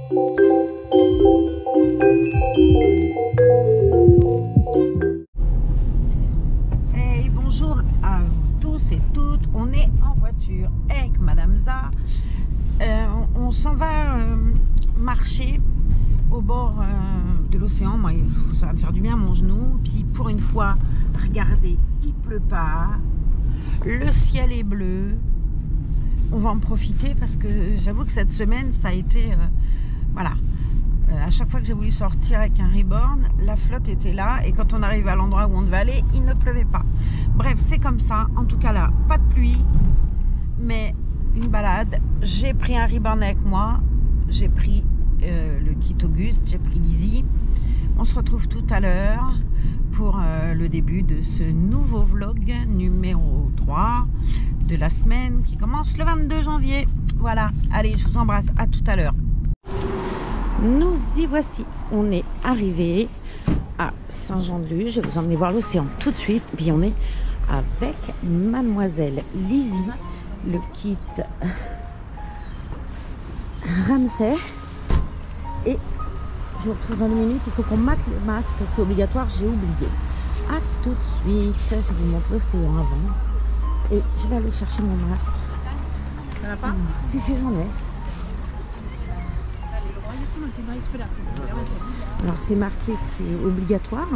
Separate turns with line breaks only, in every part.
Hey, bonjour à vous tous et toutes. On est en voiture avec Madame Za. On s'en va marcher au bord de l'océan. Moi, ça va me faire du bien à mon genou. Puis pour une fois, regardez, il pleut pas. Le ciel est bleu. On va en profiter parce que j'avoue que cette semaine, ça a été... voilà. À chaque fois que j'ai voulu sortir avec un reborn, la flotte était là. Et quand on arrive à l'endroit où on devait aller, il ne pleuvait pas. Bref, c'est comme ça. En tout cas là, pas de pluie. Mais une balade. J'ai pris un reborn avec moi. J'ai pris le kit Auguste. J'ai pris Lizzie. On se retrouve tout à l'heure pour le début de ce nouveau vlog numéro 3 de la semaine qui commence le 22 janvier. Voilà, allez, je vous embrasse, à tout à l'heure. Nous y voici, on est arrivé à Saint-Jean-de-Luz. Je vais vous emmener voir l'océan tout de suite. Puis on est avec Mademoiselle Lizzie, le kit Ramsay. Et je vous retrouve dans 2 minutes. Il faut qu'on mate le masque, c'est obligatoire, j'ai oublié. A tout de suite, je vous montre l'océan avant. Et je vais aller chercher mon masque.
T'en as pas?
Si, j'en ai. Alors c'est marqué que c'est obligatoire,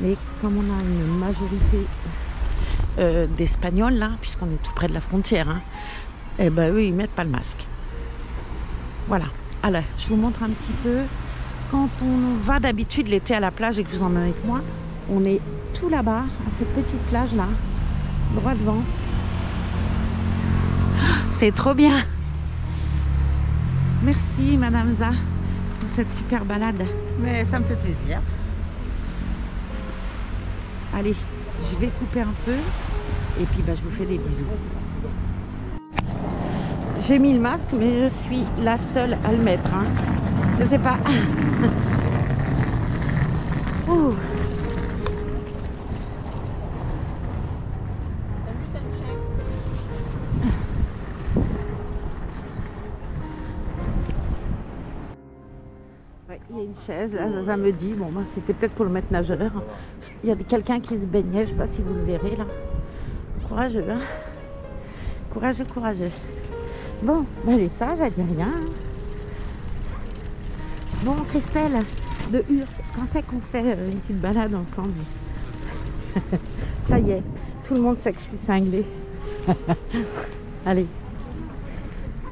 mais comme on a une majorité d'Espagnols là, puisqu'on est tout près de la frontière, hein, et ben eux ils mettent pas le masque. Voilà. Alors je vous montre un petit peu. Quand on va d'habitude l'été à la plage et que je vous emmène avec moi, on est tout là-bas, à cette petite plage là, droit devant. C'est trop bien. Merci Madame Za pour cette super balade.
Mais ça me fait plaisir.
Allez, je vais couper un peu et puis bah, je vous fais des bisous. J'ai mis le masque mais je suis la seule à le mettre. Hein. Je sais pas. Ouh. Il y a une chaise, là, Zaza me dit, bon, bah, c'était peut-être pour le maître nageur. Il y a quelqu'un qui se baignait, je ne sais pas si vous le verrez là. Courageux, hein. Courageux, courageux. Bon, bah, elle est sage, elle dit rien. Bon, Christelle, de Hurte, quand c'est qu'on fait une petite balade ensemble? Ça y est, tout le monde sait que je suis cinglée. Allez.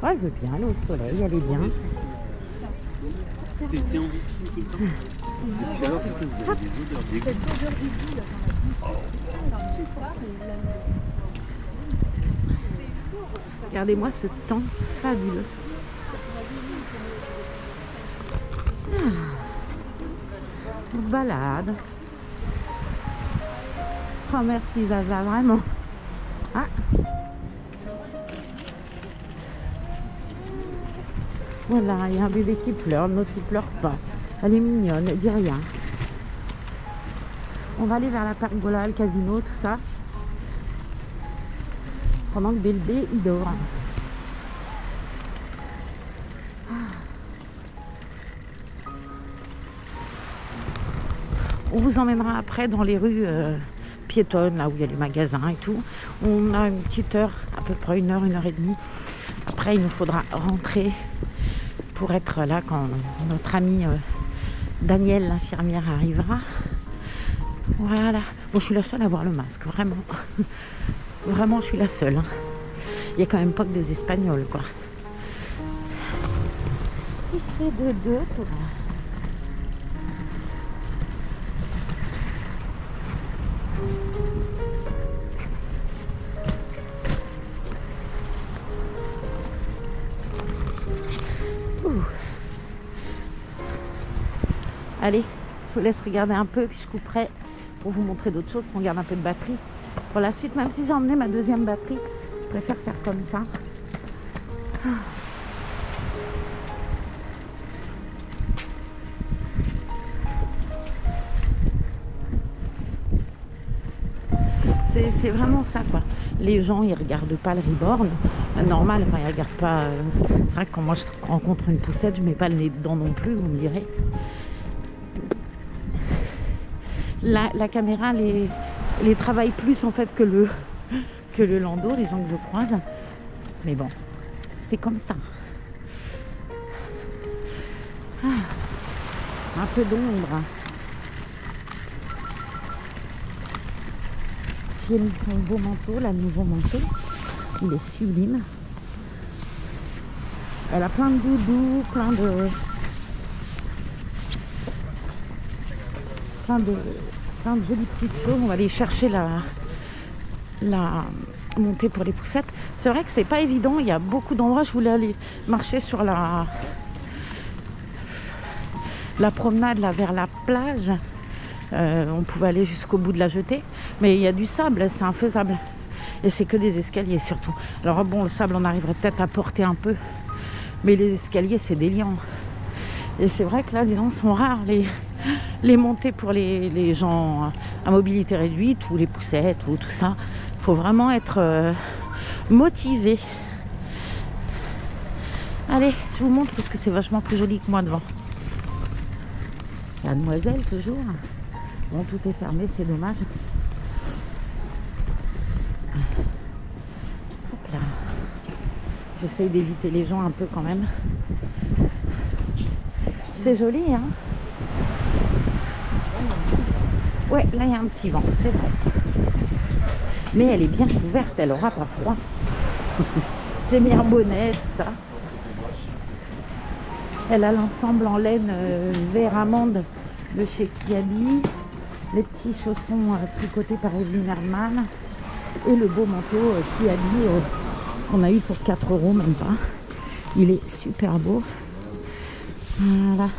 Oh, elle veut bien, elle est au soleil, elle est bien.
T'étais en vitrine tout le temps. Et alors, vous avez des odeurs dégueu.
Cette odeur d'égout là dans la bouche.
Regardez-moi ce temps fabuleux. On se balade. Oh merci Zaza, vraiment. Ah. Voilà, il y a un bébé qui pleure, l'autre qui pleure pas. Elle est mignonne, elle dit rien. On va aller vers la pergola, le casino, tout ça. Pendant que bébé il dort. On vous emmènera après dans les rues piétonnes, là où il y a les magasins et tout. On a une petite heure, à peu près 1 heure, 1 heure et demie. Après, il nous faudra rentrer pour être là quand notre amie Danielle, l'infirmière, arrivera. Voilà. Bon, je suis la seule à avoir le masque, vraiment. Vraiment, je suis la seule. Hein. Il n'y a quand même pas que des Espagnols, quoi. Tu fais de deux, toi. Allez, je vous laisse regarder un peu, puis je couperai pour vous montrer d'autres choses, qu'on garde un peu de batterie pour la suite. Même si j'ai emmené ma 2e batterie, je préfère faire comme ça. C'est vraiment ça, quoi. Les gens, ils regardent pas le reborn. normal, enfin, ils regardent pas. C'est vrai que quand moi je rencontre une poussette, je mets pas le nez dedans non plus, vous me direz. La caméra les travaille plus en fait que le landau, les gens que je croise. Mais bon, c'est comme ça. Un peu d'ombre. J'ai mis son beau manteau, là, le nouveau manteau. Il est sublime. Elle a plein de doudous, plein de jolies petites choses. On va aller chercher la montée pour les poussettes. C'est vrai que c'est pas évident. Il y a beaucoup d'endroits. Je voulais aller marcher sur la promenade là vers la plage. On pouvait aller jusqu'au bout de la jetée, mais il y a du sable, c'est infaisable. Et c'est que des escaliers surtout. Alors bon, le sable on arriverait peut-être à porter un peu, mais les escaliers c'est des liants. Et c'est vrai que là les gens sont rares, les montées pour les gens à mobilité réduite ou les poussettes ou tout ça. Il faut vraiment être motivé. Allez, je vous montre parce que c'est vachement plus joli que moi devant. La demoiselle toujours. Bon, tout est fermé, c'est dommage. Hop là. J'essaye d'éviter les gens un peu quand même. C'est joli, hein? Ouais, là il y a un petit vent, c'est vrai. Mais elle est bien couverte, elle aura pas froid. J'ai mis un bonnet, tout ça. Elle a l'ensemble en laine vert amande de chez Kiabi. Les petits chaussons tricotés par Evelyn Herman. Et le beau manteau Kiabi qu'on a eu pour 4 € même pas. Il est super beau. Voilà.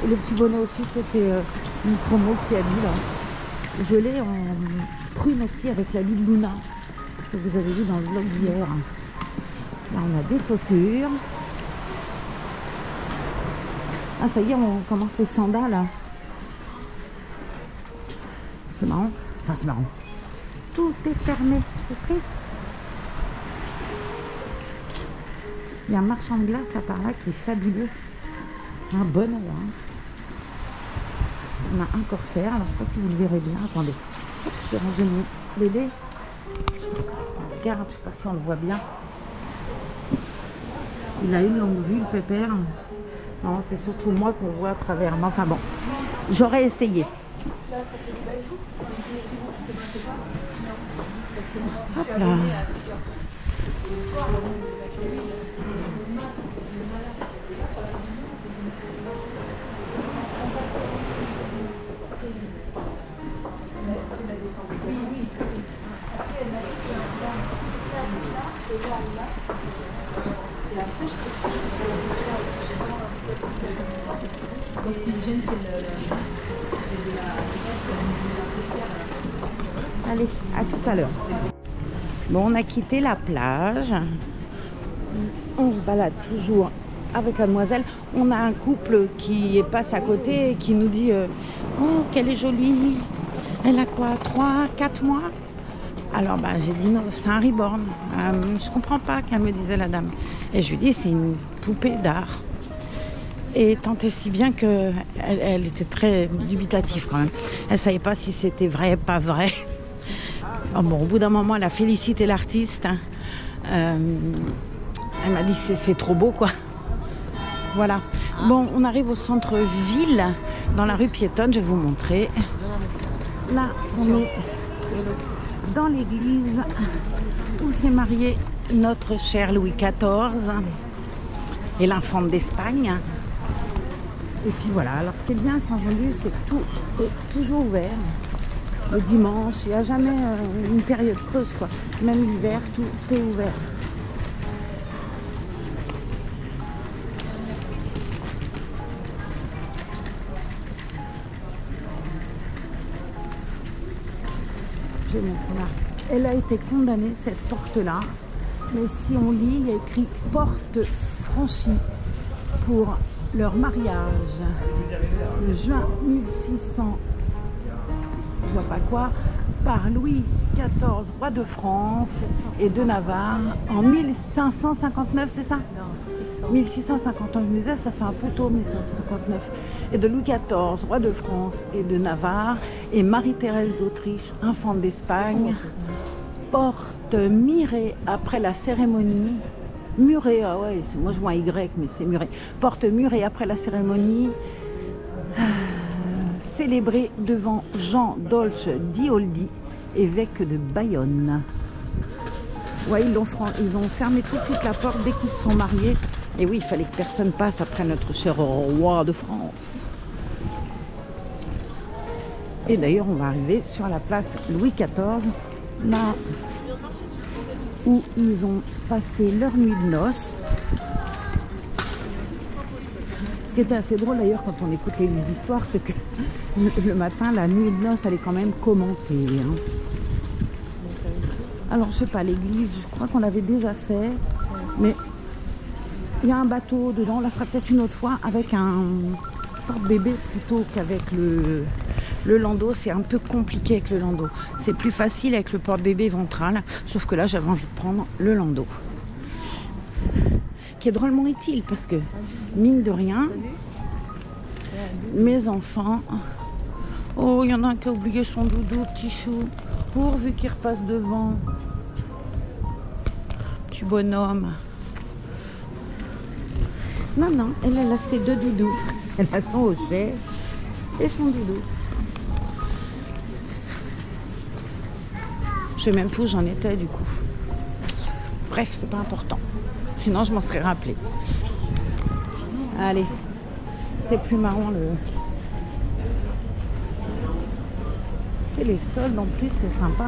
Et le petit bonnet aussi, c'était une promo Kiabi là. Je l'ai en prune aussi avec la Lune Luna que vous avez vu dans le vlog d'hier. Là on a des chaussures. Ah ça y est, on commence les sandales. C'est marrant. Enfin c'est marrant. Tout est fermé, c'est triste. Il y a un marchand de glace là par là qui est fabuleux. Un bonnet hein. On a un corsaire, alors je sais pas si vous le verrez bien. Attendez, je vais ranger mes bébés. Regarde, je sais pas si on le voit bien. Il a une longue vue, le pépère. Non, c'est surtout moi qu'on voit à travers. Mais enfin bon, j'aurais essayé. Hop là. Allez, à tout à l'heure. Bon, on a quitté la plage. On se balade toujours avec la demoiselle. On a un couple qui passe à côté et qui nous dit oh, qu'elle est jolie. Elle a quoi, 3, 4 mois? Alors bah, j'ai dit non, c'est un reborn. Je comprends pas, qu'elle me disait la dame. Et je lui dis c'est une poupée d'art. Et tant et si bien qu'elle elle était très dubitative quand même. Elle savait pas si c'était vrai, pas vrai. Oh, bon, au bout d'un moment, elle a félicité l'artiste. Elle m'a dit c'est trop beau quoi. Voilà. Bon, on arrive au centre-ville, dans la rue piétonne, je vais vous montrer. Là, on est dans l'église où s'est marié notre cher Louis XIV et l'infante d'Espagne. Et puis voilà, alors ce qui est bien à Saint-Jean-de-Luz, c'est que tout est toujours ouvert. Le dimanche, il n'y a jamais une période creuse quoi. Même l'hiver, tout est ouvert. Je montre là. Elle a été condamnée, cette porte-là. Mais si on lit, il y a écrit porte franchie pour leur mariage. Le juin 1600, je vois pas quoi, par Louis XIV, roi de France et de Navarre, en 1559, c'est ça?
Non, 600.
1659, je me disais, ça fait un peu tôt, 1559. Et de Louis XIV, roi de France et de Navarre, et Marie-Thérèse d'Autriche, infante d'Espagne, porte murée après la cérémonie. Murée, ah ouais, moi je vois un Y, mais c'est murée. Porte murée après la cérémonie. Célébré devant Jean Dolce d'Ioldi, évêque de Bayonne. Ouais, ils ont fermé tout de suite la porte dès qu'ils se sont mariés. Et oui, il fallait que personne passe après notre cher roi de France. Et d'ailleurs, on va arriver sur la place Louis XIV, là où ils ont passé leur nuit de noces. Ce qui était assez drôle d'ailleurs quand on écoute les livres d'histoire, c'est que le matin, la nuit de noces, elle est quand même commentée. Hein. Alors, je sais pas, l'église, je crois qu'on l'avait déjà fait, mais il y a un bateau dedans, on la fera peut-être une autre fois avec un porte-bébé plutôt qu'avec le landau. C'est un peu compliqué avec le landau. C'est plus facile avec le porte-bébé ventral, sauf que là, j'avais envie de prendre le landau. Qui est drôlement utile parce que, mine de rien, mes enfants... Oh, il y en a un qui a oublié son doudou, petit chou. Pourvu qu'il repasse devant. Petit bonhomme. Non, non, elle a ses deux doudous. Elle a son hochet et son doudou. Je sais même plus où j'en étais du coup. Bref, c'est pas important. Sinon, je m'en serais rappelé. Allez, c'est plus marrant le... C'est les soldes en plus, c'est sympa.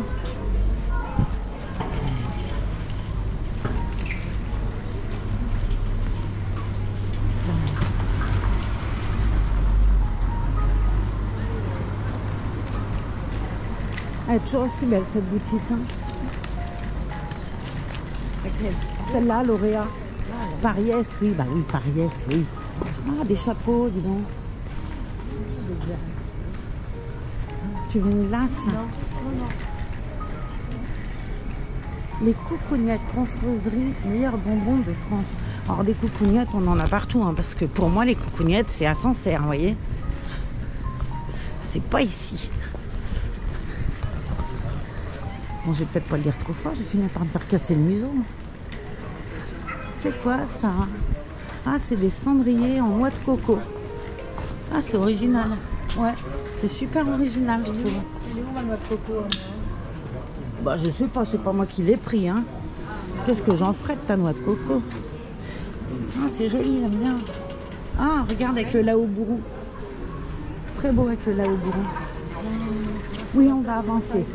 Elle est toujours aussi belle cette boutique. Hein. Celle-là, Lauréat. Pariès, oui, bah oui, Pariès, oui. Ah, des chapeaux, dis donc. Tu veux une lace?
Non, non, non.
Les coucougnettes, confiserie, meilleurs bonbons de France. Alors des coucougnettes, on en a partout, hein, parce que pour moi, les coucougnettes, c'est à Sancerre, vous voyez. C'est pas ici. Bon, je vais peut-être pas le dire trop fort, je vais finir par me faire casser le museau. C'est quoi ça? Ah, c'est des cendriers en noix de coco. Ah, c'est original. Ouais, c'est super original, je trouve.
Elle est où ma noix de coco?
Bah, je sais pas, c'est pas moi qui l'ai pris, hein. Qu'est-ce que j'en ferais de ta noix de coco? Ah, c'est joli, j'aime bien. Ah, regarde avec le Laobourou. C'est très beau avec le Laobourou. Oui, on va avancer.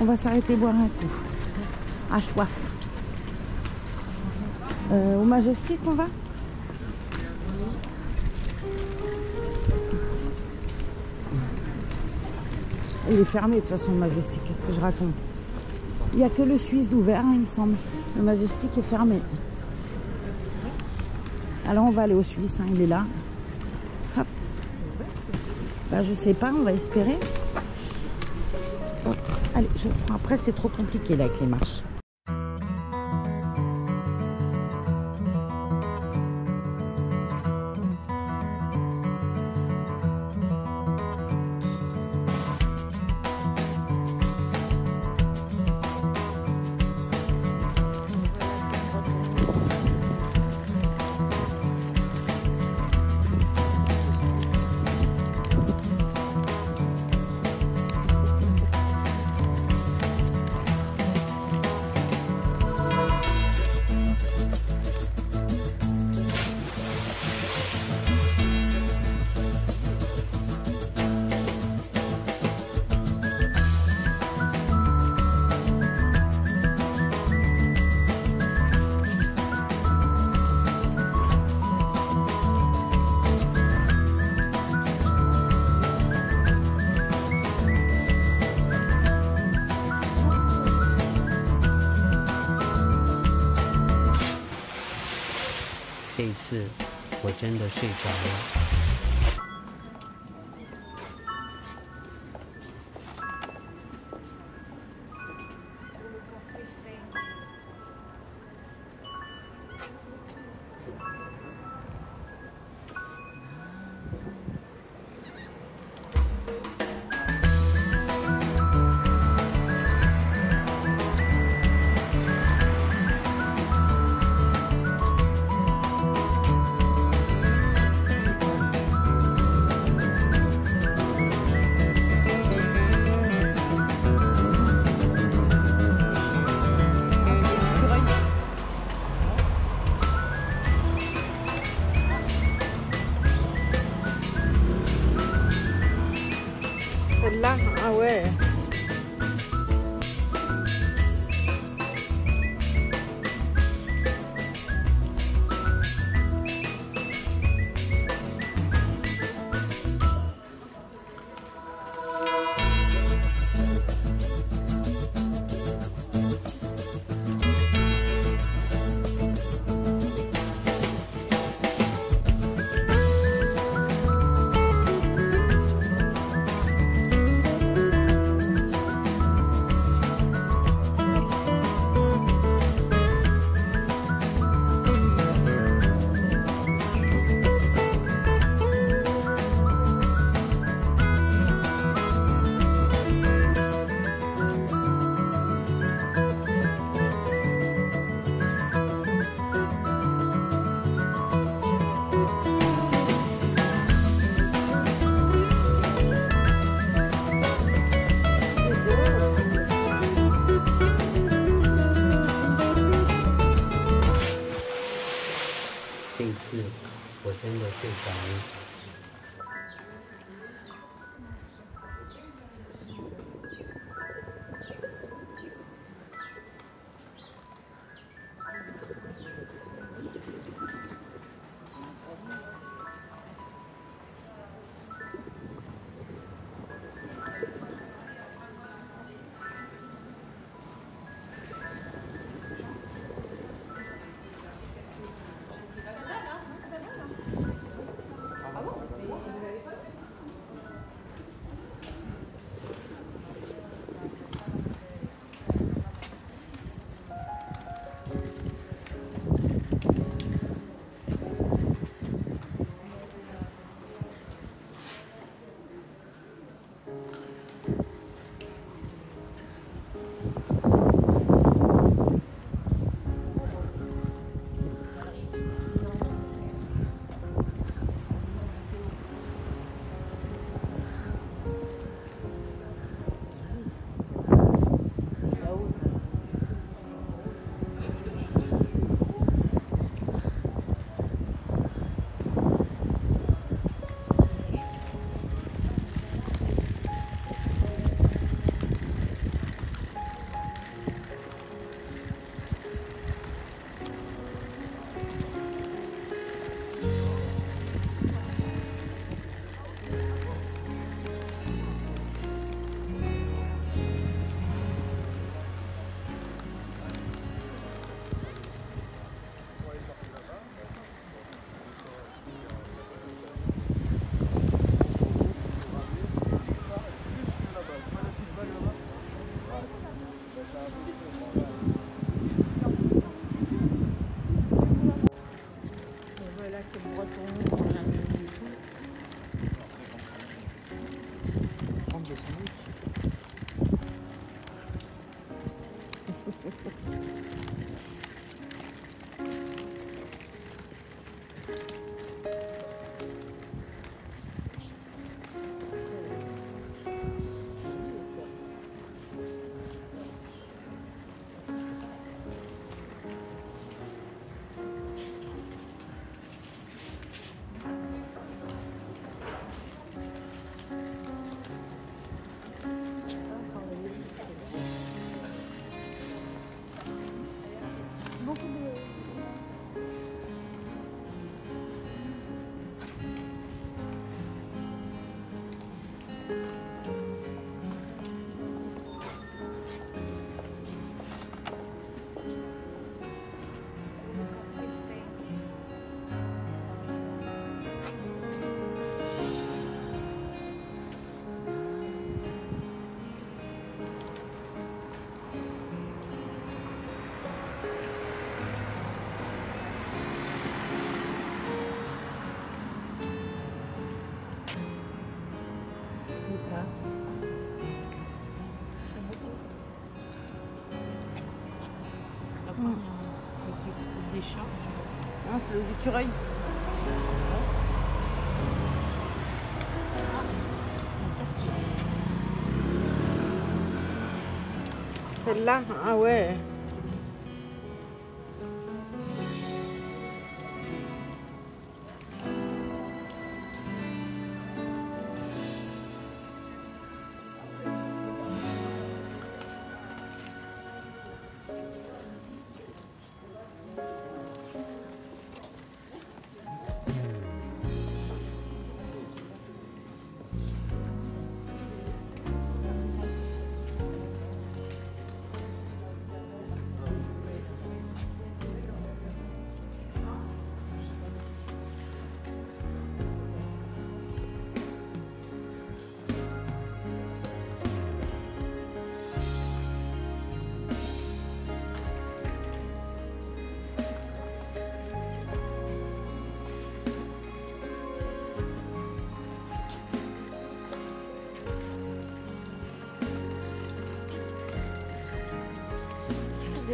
On va s'arrêter boire un coup. À soif. Au Majestic, on va? Il est fermé de toute façon, le Majestic. Qu'est-ce que je raconte? Il n'y a que le Suisse d'ouvert, hein, il me semble. Le Majestic est fermé. Alors on va aller au Suisse, hein, il est là. Hop. Bah, je sais pas, on va espérer. Hop. Allez, je prends. Après, c'est trop compliqué là avec les marches.
这一次，我真的睡着了。
ouais.
我真的睡着了。
Voilà quel breton mange un midi et tout.
Prendre des sandwichs.
Des chats. Non, c'est des écureuils. Celle-là, ah ouais.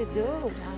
êtes dehors ou pas?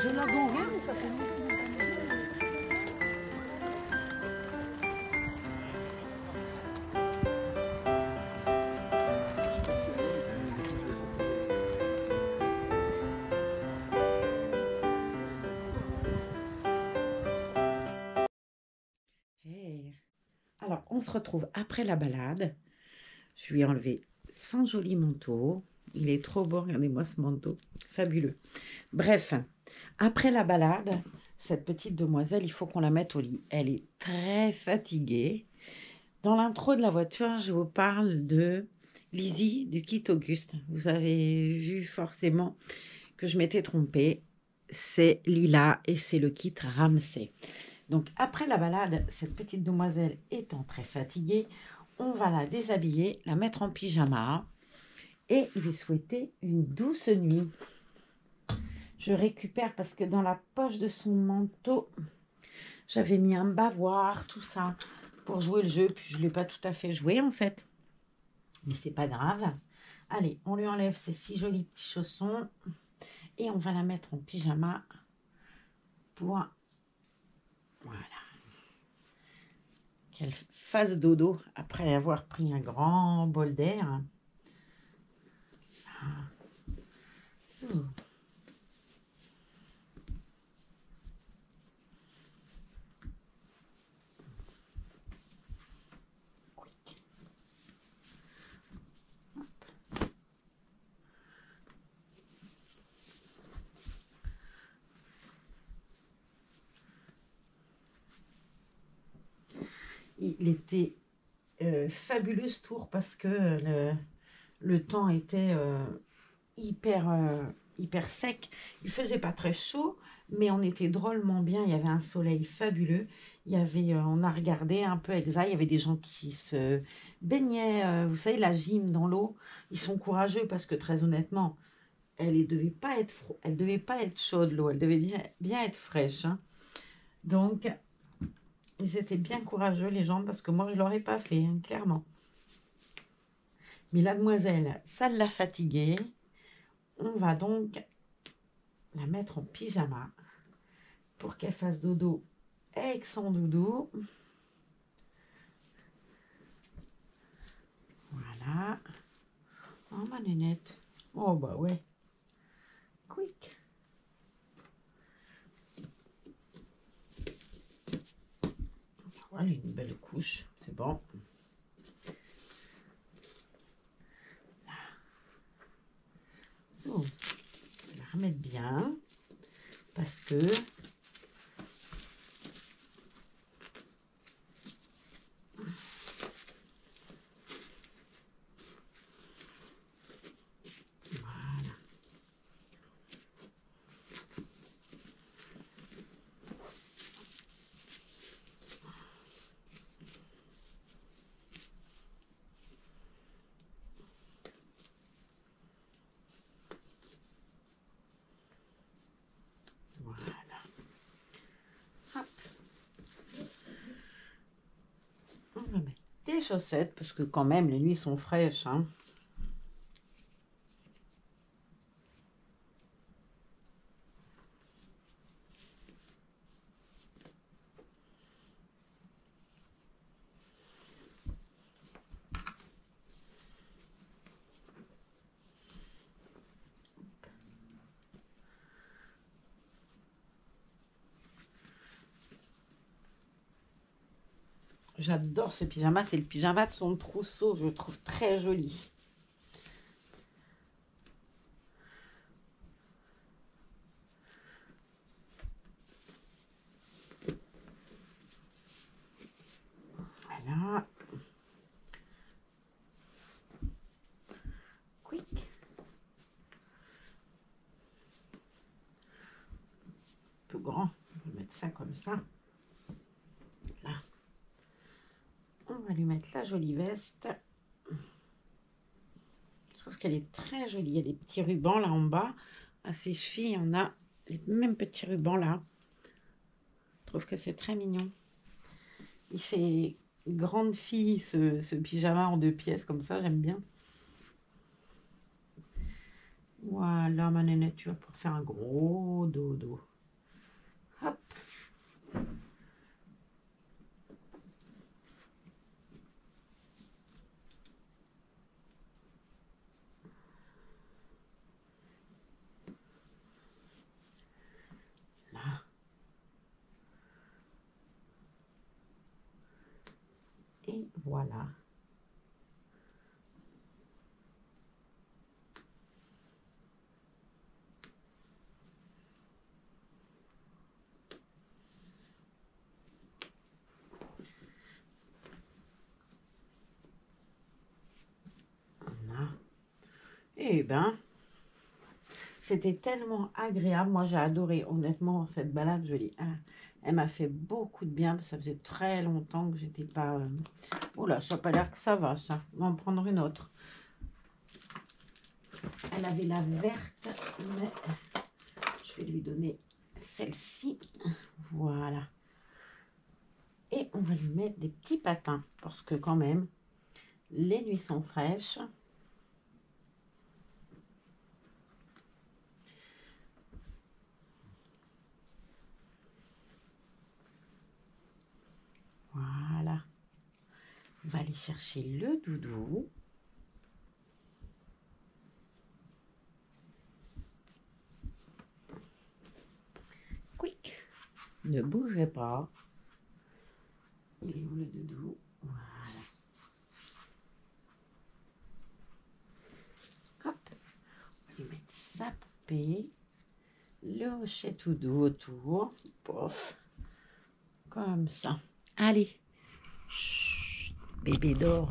Je l'adorais, mais ça fait longtemps.
Hey. Alors, on se retrouve après la balade. Je lui ai enlevé son joli manteau. Il est trop beau, regardez-moi ce manteau, fabuleux. Bref, après la balade, cette petite demoiselle, il faut qu'on la mette au lit. Elle est très fatiguée. Dans l'intro de la voiture, je vous parle de Lizzie du kit Auguste. Vous avez vu forcément que je m'étais trompée. C'est Lila et c'est le kit Ramsey. Donc après la balade, cette petite demoiselle étant très fatiguée, on va la déshabiller, la mettre en pyjama et lui souhaiter une douce nuit. Je récupère parce que dans la poche de son manteau, j'avais mis un bavoir, tout ça, pour jouer le jeu. Puis je ne l'ai pas tout à fait joué en fait. Mais c'est pas grave. Allez, on lui enlève ses si jolis petits chaussons et on va la mettre en pyjama pour... Voilà. Qu'elle fasse dodo après avoir pris un grand bol d'air. So. Il était fabuleux ce tour parce que le temps était hyper sec. Il faisait pas très chaud, mais on était drôlement bien. Il y avait un soleil fabuleux. Il y avait, on a regardé un peu exact. Il y avait des gens qui se baignaient. Vous savez, la gym dans l'eau. Ils sont courageux parce que très honnêtement, elle devait pas être chaude l'eau. Elle devait bien être fraîche. Hein. Donc, ils étaient bien courageux les gens parce que moi je l'aurais pas fait, hein, clairement. Mais la demoiselle, ça l'a fatiguée. On va donc la mettre en pyjama pour qu'elle fasse dodo avec son doudou. Voilà. Oh ma nénette. Oh bah ouais. Quick. Voilà une belle couche. C'est bon. So, je vais la remettre bien parce que on va mettre des chaussettes parce que quand même les nuits sont fraîches. Hein. J'adore ce pyjama, c'est le pyjama de son trousseau, je le trouve très joli. Voilà. Quick. Un peu grand, on va mettre ça comme ça. Là. On va lui mettre la jolie veste. Je trouve qu'elle est très jolie. Il y a des petits rubans là en bas. À ses chevilles, on a les mêmes petits rubans là. Je trouve que c'est très mignon. Il fait grande fille ce pyjama en 2 pièces comme ça, j'aime bien. Voilà ma nénette, tu vas pouvoir faire un gros dodo. Hop. Là. Et voilà. Eh ben, c'était tellement agréable. Moi, j'ai adoré, honnêtement, cette balade. Elle m'a fait beaucoup de bien. Ça faisait très longtemps que j'étais pas... Oh là, ça n'a pas l'air que ça va, ça. On va en prendre une autre. Elle avait la verte, mais je vais lui donner celle-ci. Voilà. Et on va lui mettre des petits patins, parce que quand même, les nuits sont fraîches. Voilà. On va aller chercher le doudou. Ne bougez pas. Il est où le doudou? Voilà. Hop. On va lui mettre sa poupée. Le hochet tout doux autour. Pof. Comme ça. Allez. Chut, bébé dort.